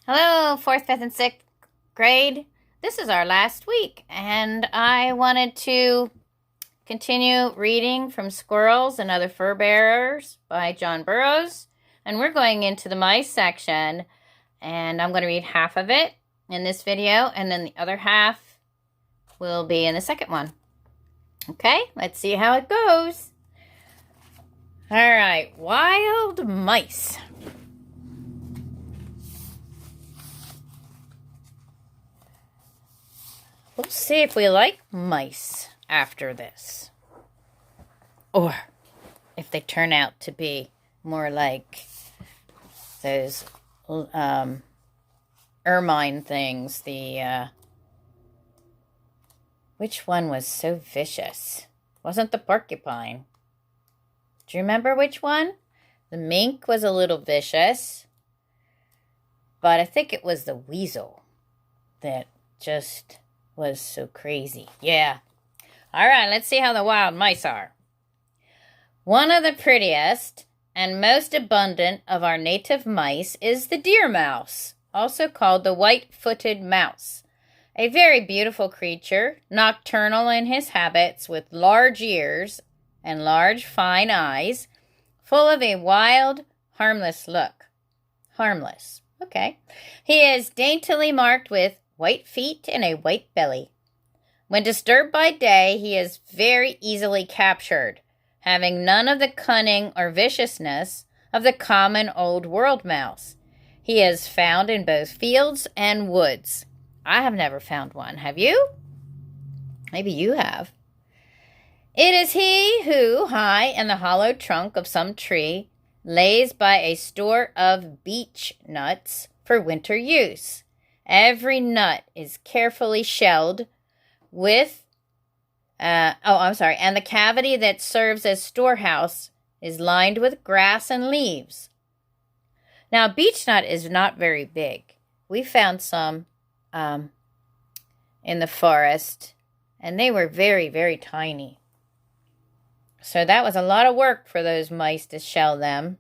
Hello, fourth, fifth, and sixth grade. This is our last week, and I wanted to continue reading from Squirrels and Other Fur Bearers by John Burroughs. And we're going into the mice section, and I'm going to read half of it in this video, and then the other half will be in the second one. Okay, let's see how it goes. All right, wild mice. We'll see if we like mice after this. Or if they turn out to be more like those ermine things. Which one was so vicious? Wasn't the porcupine? Do you remember which one? The mink was a little vicious. But I think it was the weasel that just was so crazy. Yeah. All right, let's see how the wild mice are. One of the prettiest and most abundant of our native mice is the deer mouse, also called the white-footed mouse. A very beautiful creature, nocturnal in his habits, with large ears and large fine eyes, full of a wild, harmless look. Harmless. Okay. He is daintily marked with white feet and a white belly. When disturbed by day, he is very easily captured, having none of the cunning or viciousness of the common old world mouse. He is found in both fields and woods. I have never found one. Have you? Maybe you have. It is he who, high in the hollow trunk of some tree, lays by a store of beech nuts for winter use. Every nut is carefully shelled with, and the cavity that serves as storehouse is lined with grass and leaves. Now, beech nut is not very big. We found some in the forest, and they were very, very tiny. So that was a lot of work for those mice to shell them.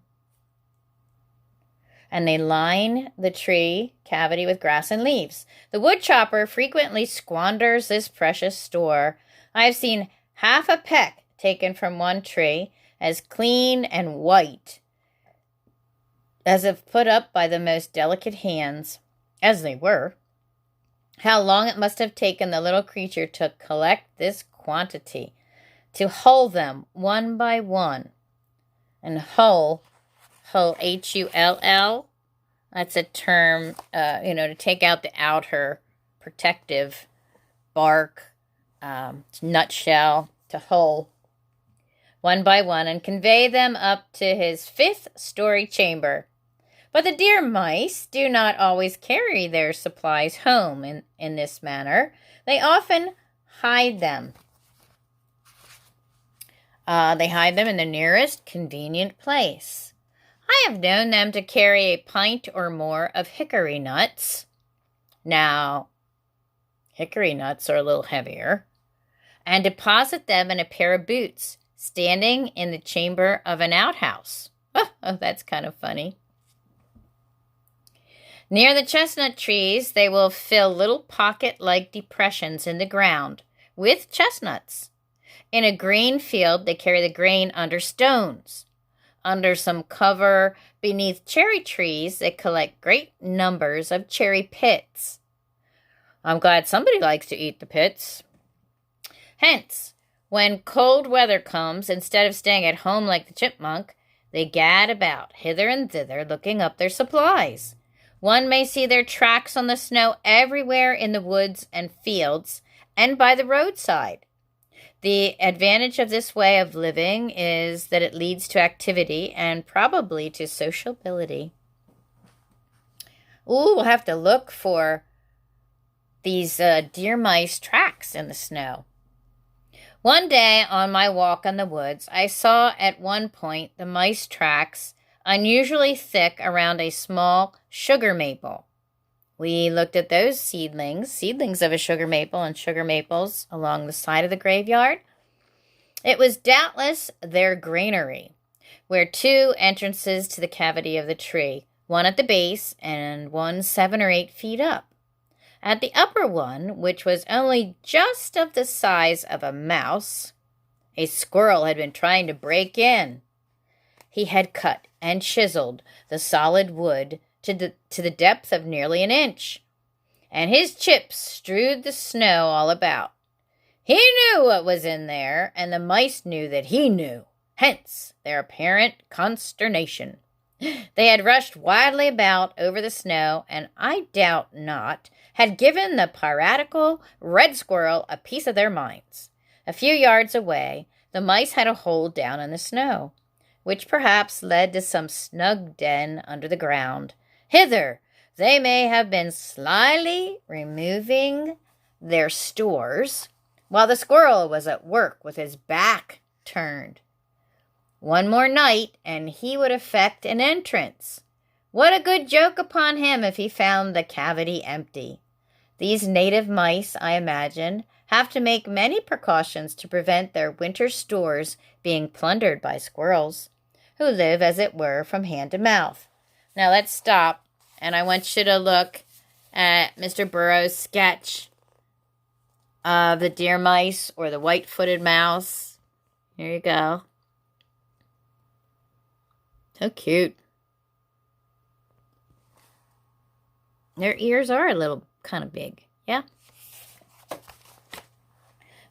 And they line the tree cavity with grass and leaves. The woodchopper frequently squanders this precious store. I have seen half a peck taken from one tree, as clean and white as if put up by the most delicate hands, as they were. How long it must have taken the little creature to collect this quantity, to hull them one by one. And hull, Hull, that's a term, to take out the outer protective bark, nutshell, to hull, one by one, and convey them up to his 5th-story chamber. But the deer mice do not always carry their supplies home in this manner. They often hide them. They hide them in the nearest convenient place. I have known them to carry a pint or more of hickory nuts. Now, hickory nuts are a little heavier. And deposit them in a pair of boots, standing in the chamber of an outhouse. Oh, that's kind of funny. Near the chestnut trees, they will fill little pocket-like depressions in the ground with chestnuts. In a grain field, they carry the grain under stones. Under some cover beneath cherry trees, they collect great numbers of cherry pits. I'm glad somebody likes to eat the pits. Hence, when cold weather comes, instead of staying at home like the chipmunk, they gad about hither and thither looking up their supplies. One may see their tracks on the snow everywhere in the woods and fields and by the roadside. The advantage of this way of living is that it leads to activity and probably to sociability. Ooh, we'll have to look for these deer mice tracks in the snow. One day on my walk in the woods, I saw at one point the mice tracks unusually thick around a small sugar maple. We looked at those seedlings of a sugar maple and sugar maples along the side of the graveyard. It was doubtless their granary, where 2 entrances to the cavity of the tree, one at the base and one 7 or 8 feet up. At the upper one, which was only just of the size of a mouse, a squirrel had been trying to break in. He had cut and chiseled the solid wood to the depth of nearly an inch, and his chips strewed the snow all about. He knew what was in there, and the mice knew that he knew, hence their apparent consternation. They had rushed wildly about over the snow, and I doubt not had given the piratical red squirrel a piece of their minds. A few yards away, the mice had a hole down in the snow, which perhaps led to some snug den under the ground. Hither they may have been slyly removing their stores, while the squirrel was at work with his back turned. One more night, and he would effect an entrance. What a good joke upon him if he found the cavity empty. These native mice, I imagine, have to make many precautions to prevent their winter stores being plundered by squirrels, who live, as it were, from hand to mouth. Now let's stop, and I want you to look at Mr. Burroughs' sketch of the deer mice or the white-footed mouse. Here you go. So cute. Their ears are a little kind of big, yeah?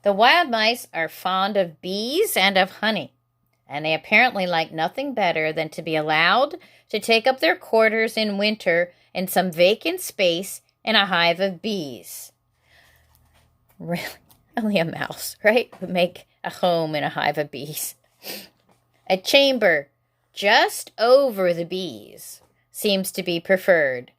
The wild mice are fond of bees and of honey, and they apparently like nothing better than to be allowed to take up their quarters in winter in some vacant space in a hive of bees. Really? Only a mouse, right, would make a home in a hive of bees. A chamber just over the bees seems to be preferred,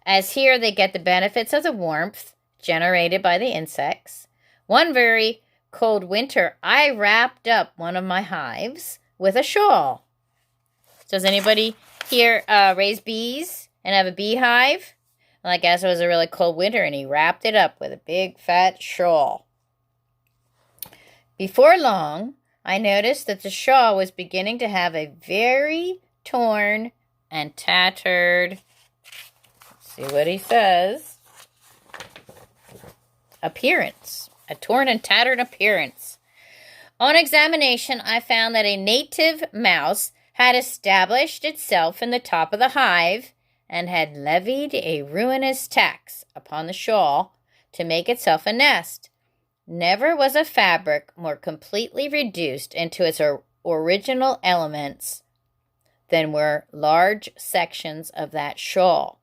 as here they get the benefits of the warmth generated by the insects. One very cold winter, I wrapped up one of my hives with a shawl. Does anybody here raise bees and have a beehive? Well, I guess it was a really cold winter, and he wrapped it up with a big fat shawl. Before long, I noticed that the shawl was beginning to have a very torn and tattered, let's see what he says, appearance. A torn and tattered appearance. On examination, I found that a native mouse had established itself in the top of the hive and had levied a ruinous tax upon the shawl to make itself a nest. Never was a fabric more completely reduced into its original elements than were large sections of that shawl.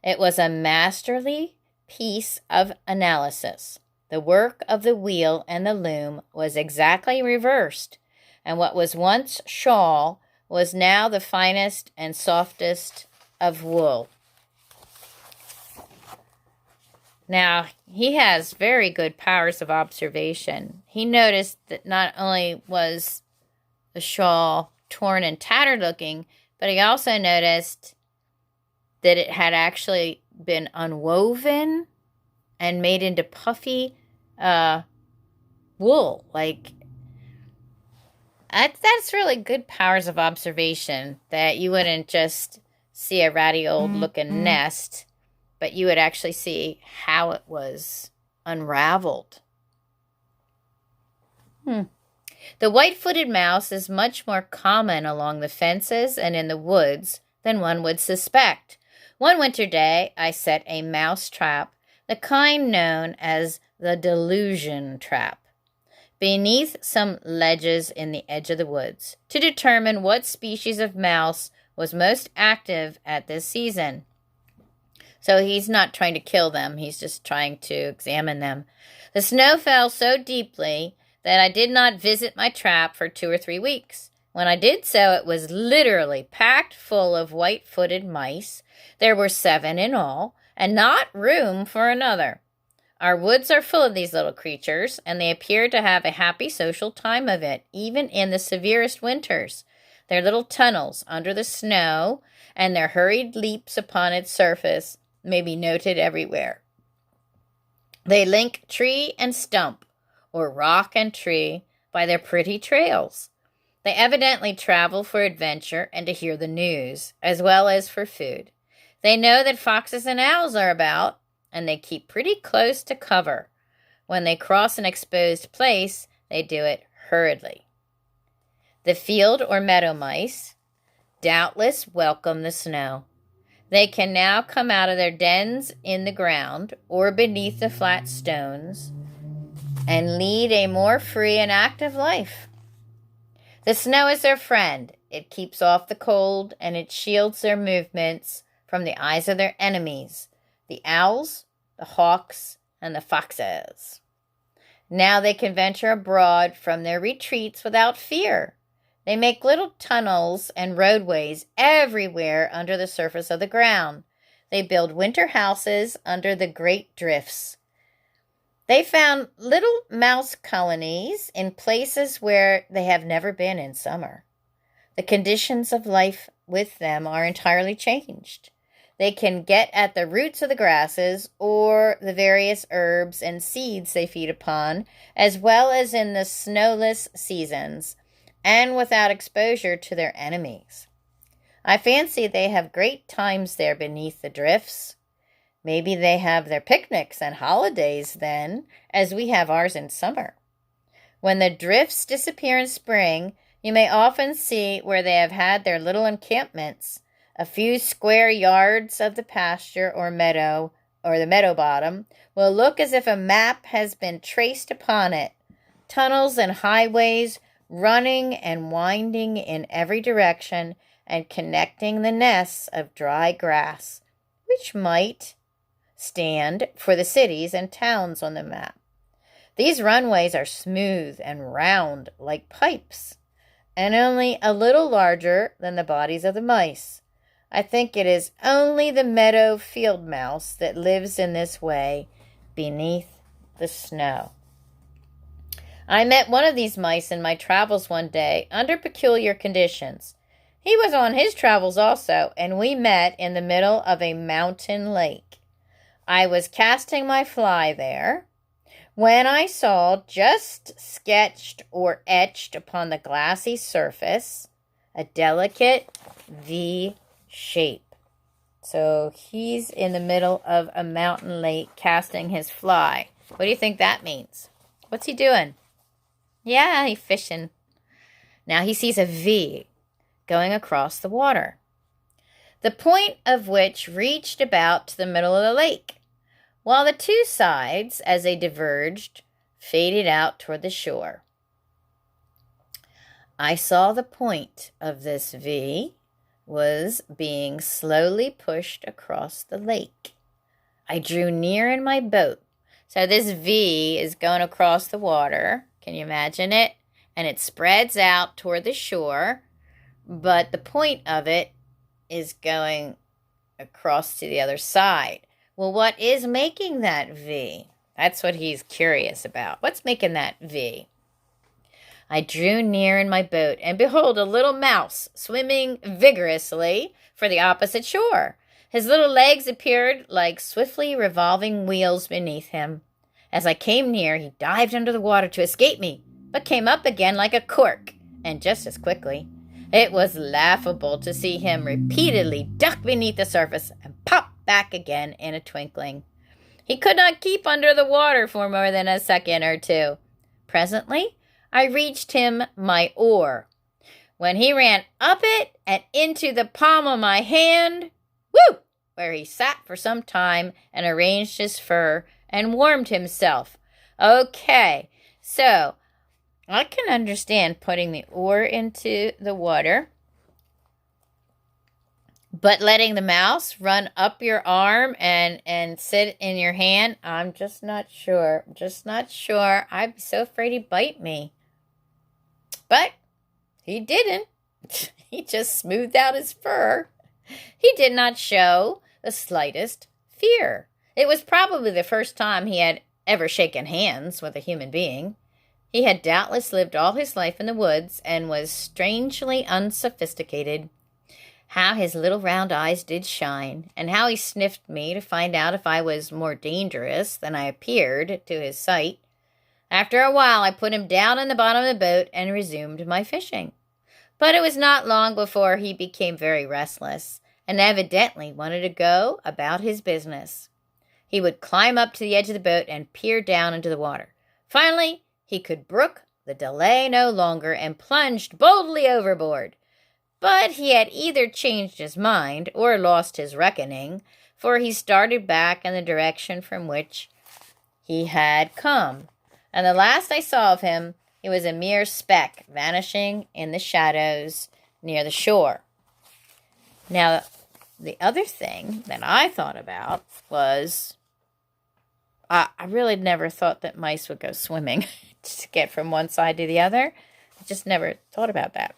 It was a masterly piece of analysis. The work of the wheel and the loom was exactly reversed, and what was once shawl was now the finest and softest of wool. Now, he has very good powers of observation. He noticed that not only was the shawl torn and tattered looking, but he also noticed that it had actually been unwoven and made into puffy wool. Like, that's really good powers of observation, that you wouldn't just see a ratty old looking nest, but you would actually see how it was unraveled. The white-footed mouse is much more common along the fences and in the woods than one would suspect. One winter day, I set a mouse trap, the kind known as the delusion trap, beneath some ledges in the edge of the woods, to determine what species of mouse was most active at this season. So he's not trying to kill them, he's just trying to examine them. The snow fell so deeply that I did not visit my trap for 2 or 3 weeks. When I did so, it was literally packed full of white-footed mice. There were 7 in all, and not room for another. Our woods are full of these little creatures, and they appear to have a happy social time of it, even in the severest winters. Their little tunnels under the snow and their hurried leaps upon its surface may be noted everywhere. They link tree and stump, or rock and tree, by their pretty trails. They evidently travel for adventure and to hear the news, as well as for food. They know that foxes and owls are about, and they keep pretty close to cover. When they cross an exposed place, they do it hurriedly. The field or meadow mice doubtless welcome the snow. They can now come out of their dens in the ground or beneath the flat stones and lead a more free and active life. The snow is their friend. It keeps off the cold and it shields their movements from the eyes of their enemies, the owls, the hawks, and the foxes. Now they can venture abroad from their retreats without fear. They make little tunnels and roadways everywhere under the surface of the ground. They build winter houses under the great drifts. They found little mouse colonies in places where they have never been in summer. The conditions of life with them are entirely changed. They can get at the roots of the grasses or the various herbs and seeds they feed upon, as well as in the snowless seasons, and without exposure to their enemies. I fancy they have great times there beneath the drifts. Maybe they have their picnics and holidays then, as we have ours in summer. When the drifts disappear in spring, you may often see where they have had their little encampments. A few square yards of the pasture or meadow, or the meadow bottom, will look as if a map has been traced upon it. Tunnels and highways running and winding in every direction and connecting the nests of dry grass, which might stand for the cities and towns on the map. These runways are smooth and round like pipes, and only a little larger than the bodies of the mice. I think it is only the meadow field mouse that lives in this way beneath the snow. I met one of these mice in my travels one day under peculiar conditions. He was on his travels also, and we met in the middle of a mountain lake. I was casting my fly there when I saw, just sketched or etched upon the glassy surface, a delicate V shape. So he's in the middle of a mountain lake casting his fly. What do you think that means? What's he doing? Yeah, he's fishing. Now he sees a V going across the water, the point of which reached about to the middle of the lake, while the two sides, as they diverged, faded out toward the shore. I saw the point of this V was being slowly pushed across the lake. I drew near in my boat. So this V is going across the water. Can you imagine it? And it spreads out toward the shore, but the point of it is going across to the other side. Well, what is making that V? That's what he's curious about. What's making that V? I drew near in my boat, and behold, a little mouse swimming vigorously for the opposite shore. His little legs appeared like swiftly revolving wheels beneath him. As I came near, he dived under the water to escape me, but came up again like a cork, and just as quickly. It was laughable to see him repeatedly duck beneath the surface and pop back again in a twinkling. He could not keep under the water for more than a second or two. Presently, I reached him my oar, when he ran up it and into the palm of my hand, whoo, where he sat for some time and arranged his fur and warmed himself. Okay, so I can understand putting the oar into the water, but letting the mouse run up your arm and sit in your hand, I'm just not sure. I'd be so afraid he'd bite me. But he didn't. He just smoothed out his fur. He did not show the slightest fear. It was probably the first time he had ever shaken hands with a human being. He had doubtless lived all his life in the woods and was strangely unsophisticated. How his little round eyes did shine, and how he sniffed me to find out if I was more dangerous than I appeared to his sight. After a while, I put him down in the bottom of the boat and resumed my fishing. But it was not long before he became very restless and evidently wanted to go about his business. He would climb up to the edge of the boat and peer down into the water. Finally, he could brook the delay no longer and plunged boldly overboard. But he had either changed his mind or lost his reckoning, for he started back in the direction from which he had come. And the last I saw of him, he was a mere speck vanishing in the shadows near the shore. Now, the other thing that I thought about was, I really never thought that mice would go swimming to get from one side to the other. I just never thought about that.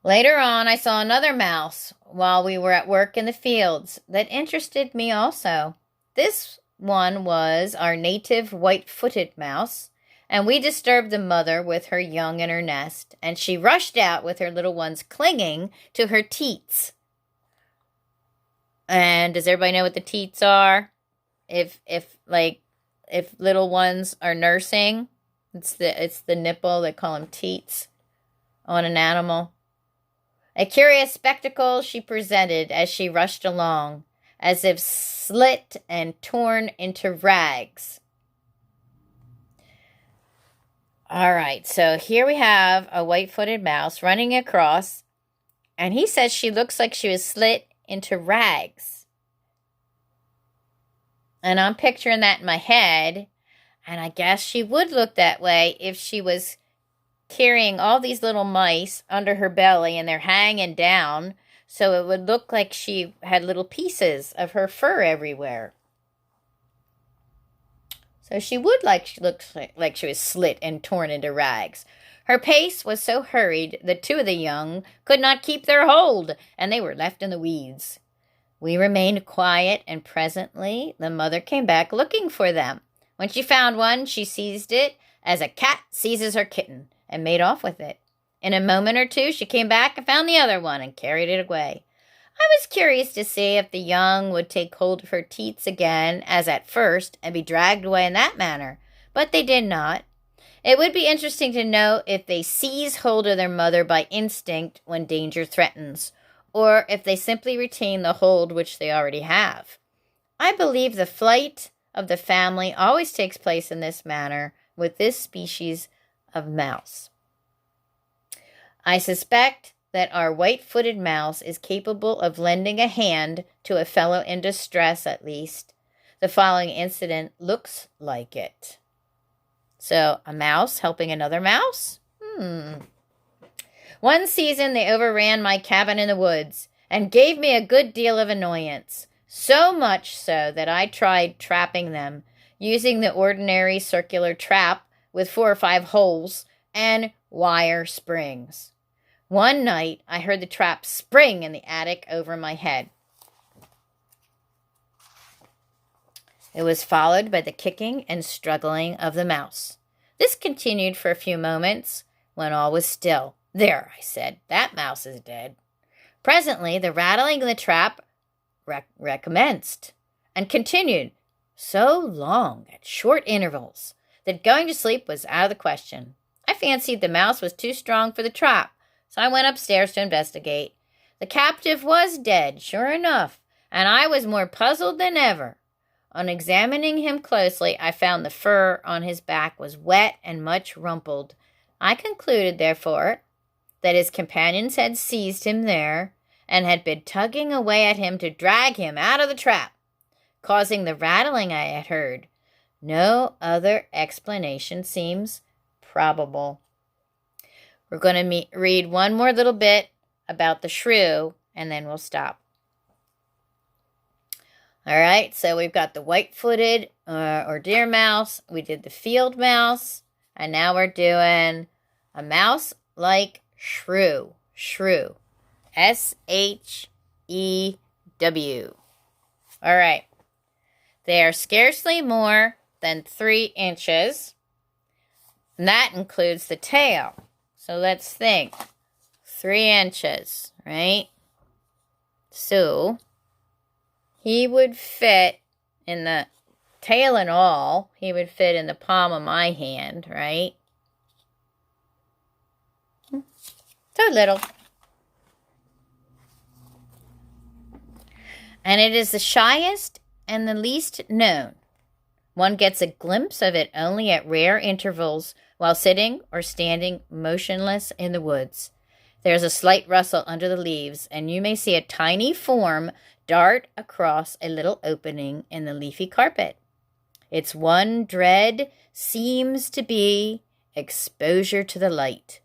Later on, I saw another mouse while we were at work in the fields that interested me also. This one was our native white-footed mouse, and we disturbed the mother with her young in her nest, and she rushed out with her little ones clinging to her teats. And does everybody know what the teats are? If little ones are nursing, it's the nipple, they call them teats on an animal. A curious spectacle she presented as she rushed along, as if slit and torn into rags. All right, so here we have a white-footed mouse running across, and he says she looks like she was slit into rags. And I'm picturing that in my head, and I guess she would look that way if she was carrying all these little mice under her belly and they're hanging down, so it would look like she had little pieces of her fur everywhere. So she would look like she was slit and torn into rags. Her pace was so hurried that two of the young could not keep their hold, and they were left in the weeds. We remained quiet, and presently the mother came back looking for them. When she found one, she seized it as a cat seizes her kitten, and made off with it. In a moment or two, she came back and found the other one and carried it away. I was curious to see if the young would take hold of her teats again, as at first, and be dragged away in that manner, but they did not. It would be interesting to know if they seize hold of their mother by instinct when danger threatens, or if they simply retain the hold which they already have. I believe the flight of the family always takes place in this manner with this species of mouse. I suspect that our white-footed mouse is capable of lending a hand to a fellow in distress, at least. The following incident looks like it. So, a mouse helping another mouse? One season they overran my cabin in the woods and gave me a good deal of annoyance, so much so that I tried trapping them, using the ordinary circular trap with 4 or 5 holes and wire springs. One night, I heard the trap spring in the attic over my head. It was followed by the kicking and struggling of the mouse. This continued for a few moments, when all was still. "There," I said, "that mouse is dead." Presently, the rattling of the trap recommenced, and continued so long at short intervals that going to sleep was out of the question. I fancied the mouse was too strong for the trap, so I went upstairs to investigate. The captive was dead, sure enough, and I was more puzzled than ever. On examining him closely, I found the fur on his back was wet and much rumpled. I concluded, therefore, that his companions had seized him there and had been tugging away at him to drag him out of the trap, causing the rattling I had heard. No other explanation seems probable. We're going to read one more little bit about the shrew, and then we'll stop. All right, so we've got the white-footed or deer mouse. We did the field mouse, and now we're doing a mouse like shrew. Shrew. S-H-E-W. All right. They are scarcely more than 3 inches, and that includes the tail. So let's think. 3 inches, right? So he would fit in the tail and all. He would fit in the palm of my hand, right? So little. And it is the shyest and the least known. One gets a glimpse of it only at rare intervals while sitting or standing motionless in the woods. There's a slight rustle under the leaves, and you may see a tiny form dart across a little opening in the leafy carpet. Its one dread seems to be exposure to the light.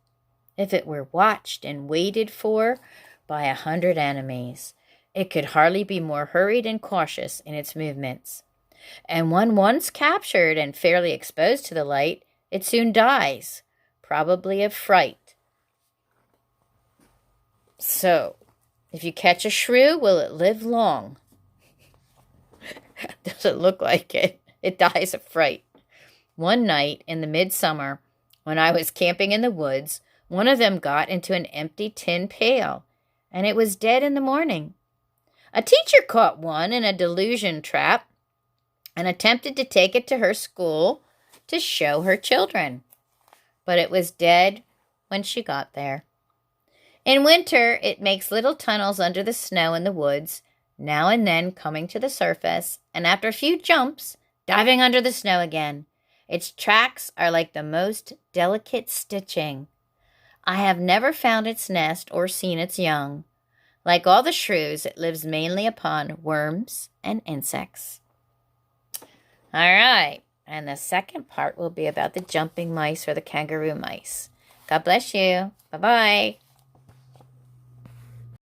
If it were watched and waited for by 100 enemies, it could hardly be more hurried and cautious in its movements. And when once captured and fairly exposed to the light, it soon dies, probably of fright. So, if you catch a shrew, will it live long? Doesn't look like it. It dies of fright. One night in the midsummer, when I was camping in the woods, one of them got into an empty tin pail, and it was dead in the morning. A teacher caught one in a delusion trap and attempted to take it to her school to show her children, but it was dead when she got there. In winter, it makes little tunnels under the snow in the woods, now and then coming to the surface, and after a few jumps, diving under the snow again. Its tracks are like the most delicate stitching. I have never found its nest or seen its young. Like all the shrews, it lives mainly upon worms and insects. All right, and the second part will be about the jumping mice or the kangaroo mice. God bless you. Bye-bye.